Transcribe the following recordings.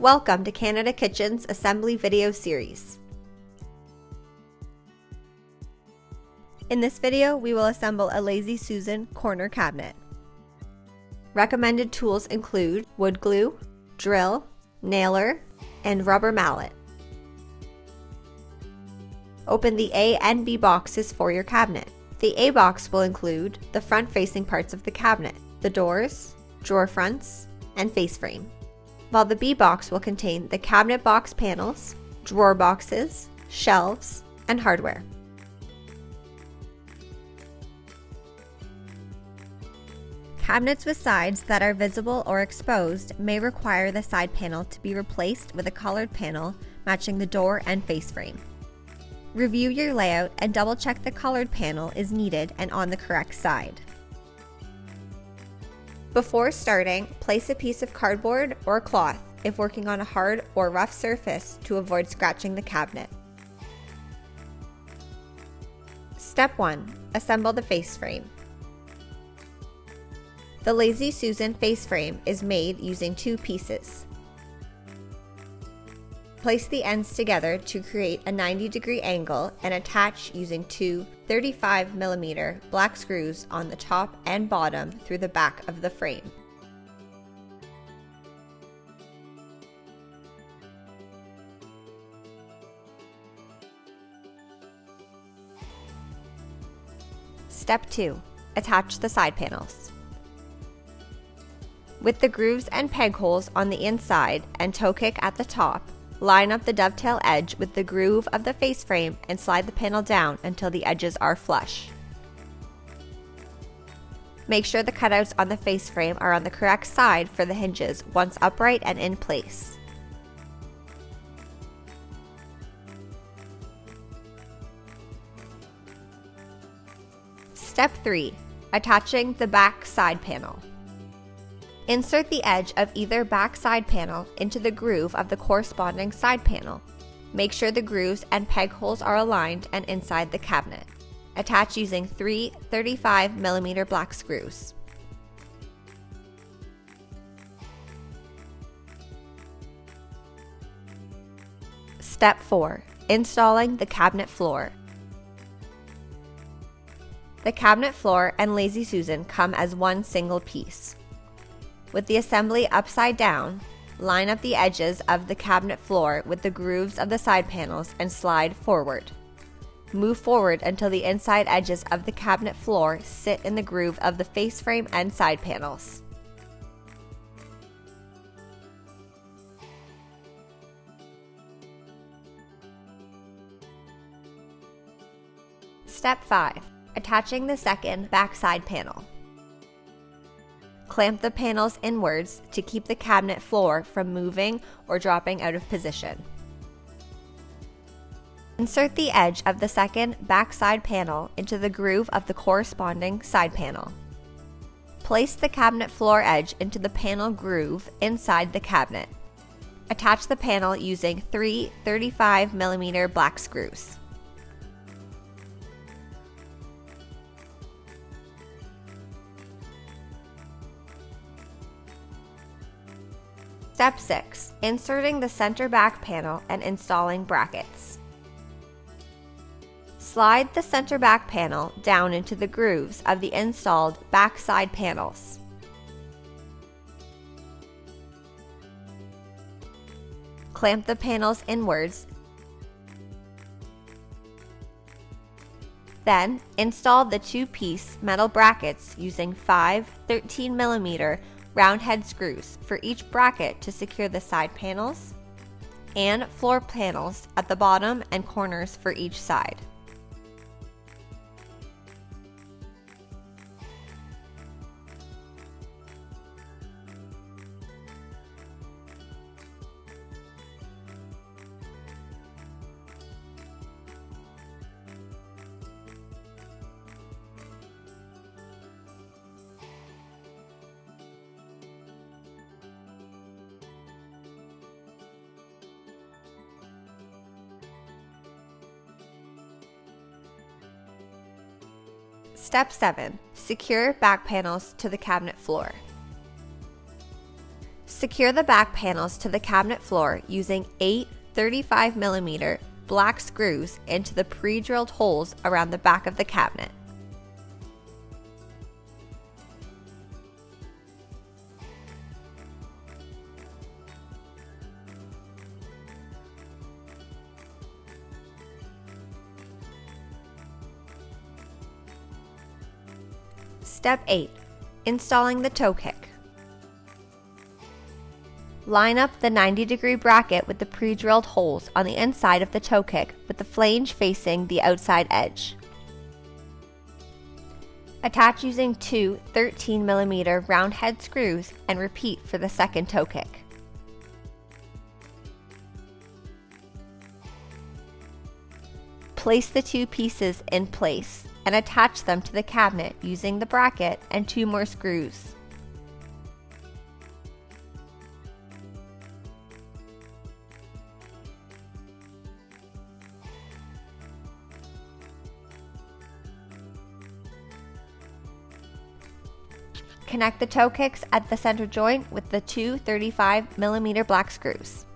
Welcome to Canada Kitchen's assembly video series. In this video, we will assemble a Lazy Susan corner cabinet. Recommended tools include wood glue, drill, nailer, and rubber mallet. Open the A and B boxes for your cabinet. The A box will include the front-facing parts of the cabinet, the doors, drawer fronts, and face frame, while the B box will contain the cabinet box panels, drawer boxes, shelves, and hardware. Cabinets with sides that are visible or exposed may require the side panel to be replaced with a colored panel matching the door and face frame. Review your layout and double-check the colored panel is needed and on the correct side. Before starting, place a piece of cardboard or cloth if working on a hard or rough surface to avoid scratching the cabinet. Step 1. Assemble the face frame. The Lazy Susan face frame is made using two pieces. Place the ends together to create a 90-degree angle and attach using two 35mm black screws on the top and bottom through the back of the frame. Step 2. Attach the side panels. With the grooves and peg holes on the inside and toe kick at the top, line up the dovetail edge with the groove of the face frame and slide the panel down until the edges are flush. Make sure the cutouts on the face frame are on the correct side for the hinges once upright and in place. Step 3. Attaching the back side panel. Insert the edge of either back side panel into the groove of the corresponding side panel. Make sure the grooves and peg holes are aligned and inside the cabinet. Attach using three 35mm black screws. Step 4. Installing the cabinet floor. The cabinet floor and Lazy Susan come as one single piece. With the assembly upside down, line up the edges of the cabinet floor with the grooves of the side panels and slide forward. Move forward until the inside edges of the cabinet floor sit in the groove of the face frame and side panels. Step 5. Attaching the second back side panel. Clamp the panels inwards to keep the cabinet floor from moving or dropping out of position. Insert the edge of the second back side panel into the groove of the corresponding side panel. Place the cabinet floor edge into the panel groove inside the cabinet. Attach the panel using three 35mm black screws. Step 6. Inserting the center back panel and installing brackets. Slide the center back panel down into the grooves of the installed back side panels. Clamp the panels inwards. Then, install the two-piece metal brackets using five 13mm round head screws for each bracket to secure the side panels and floor panels at the bottom and corners for each side. Step 7. Secure back panels to the cabinet floor. Secure the back panels to the cabinet floor using 8 35mm black screws into the pre-drilled holes around the back of the cabinet. Step 8. Installing the toe kick. Line up the 90-degree bracket with the pre-drilled holes on the inside of the toe kick with the flange facing the outside edge. Attach using 2 13mm round head screws and repeat for the second toe kick. Place the two pieces in place and attach them to the cabinet using the bracket and 2 more screws. Connect the toe kicks at the center joint with the 2 35mm black screws.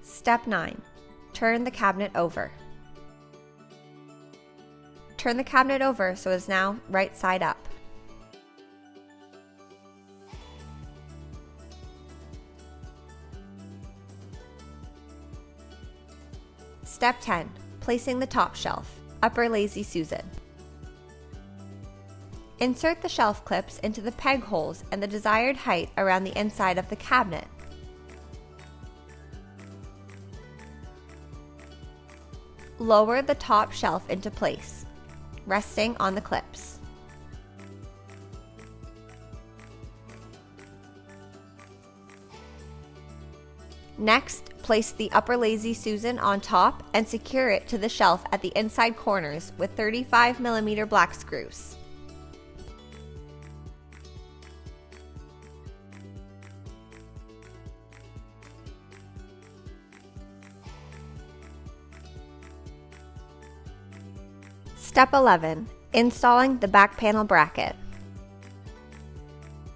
Step 9. Turn the cabinet over. Turn the cabinet over so it is now right side up. Step 10. Placing the top shelf, upper Lazy Susan. Insert the shelf clips into the peg holes and the desired height around the inside of the cabinet. Lower the top shelf into place, resting on the clips. Next, place the upper Lazy Susan on top and secure it to the shelf at the inside corners with 35mm black screws. Step 11. Installing the back panel bracket.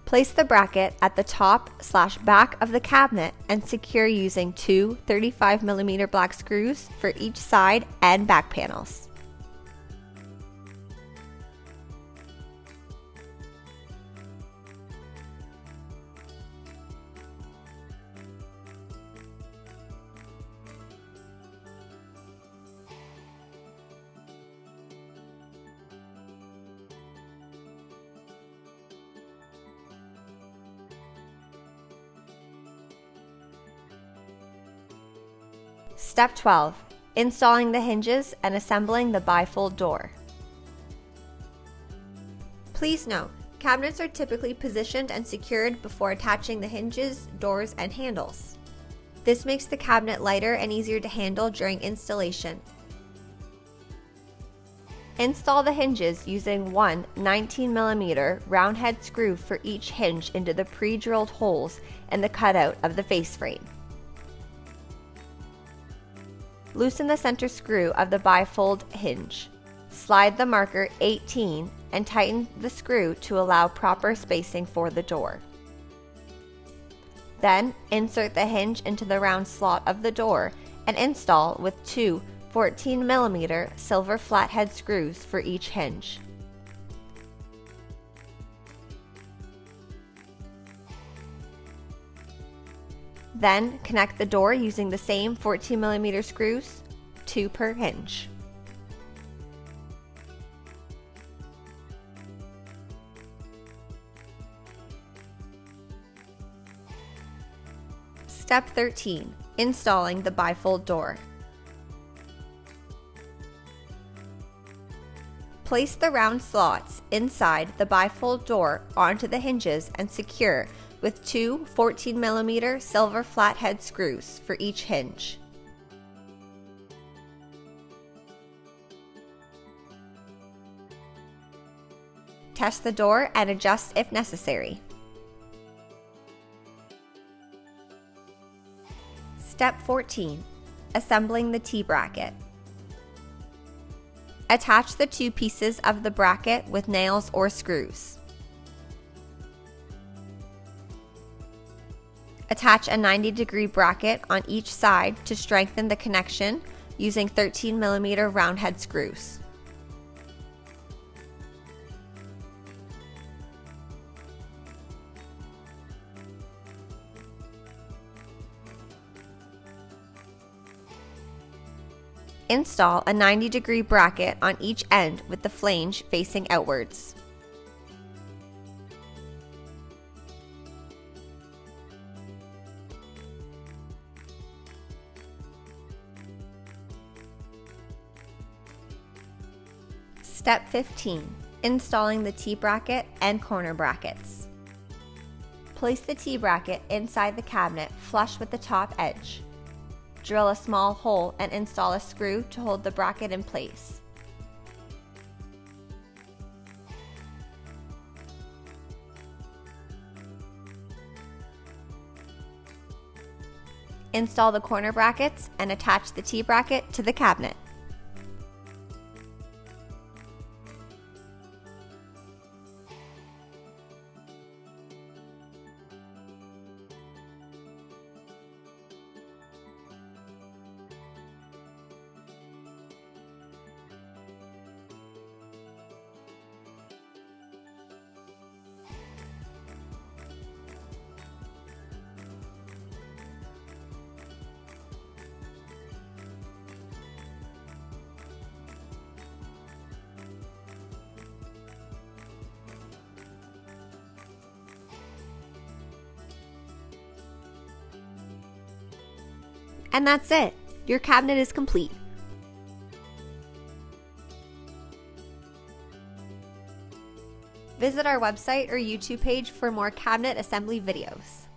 Place the bracket at the top/back of the cabinet and secure using 2 35mm black screws for each side and back panels. Step 12. Installing the hinges and assembling the bifold door. Please note, cabinets are typically positioned and secured before attaching the hinges, doors, and handles. This makes the cabinet lighter and easier to handle during installation. Install the hinges using 1 19mm round head screw for each hinge into the pre-drilled holes in the cutout of the face frame. Loosen the center screw of the bifold hinge. Slide the marker 18 and tighten the screw to allow proper spacing for the door. Then insert the hinge into the round slot of the door and install with 2 14mm silver flathead screws for each hinge. Then connect the door using the same 14mm screws, 2 per hinge. Step 13. Installing the bifold door. Place the round slots inside the bifold door onto the hinges and secure with 2 14mm silver flathead screws for each hinge. Test the door and adjust if necessary. Step 14. Assembling the T-bracket. Attach the two pieces of the bracket with nails or screws. Attach a 90-degree bracket on each side to strengthen the connection using 13mm round head screws. Install a 90-degree bracket on each end with the flange facing outwards. Step 15. Installing the T-bracket and corner brackets. Place the T-bracket inside the cabinet flush with the top edge. Drill a small hole and install a screw to hold the bracket in place. Install the corner brackets and attach the T-bracket to the cabinet. And that's it. Your cabinet is complete. Visit our website or YouTube page for more cabinet assembly videos.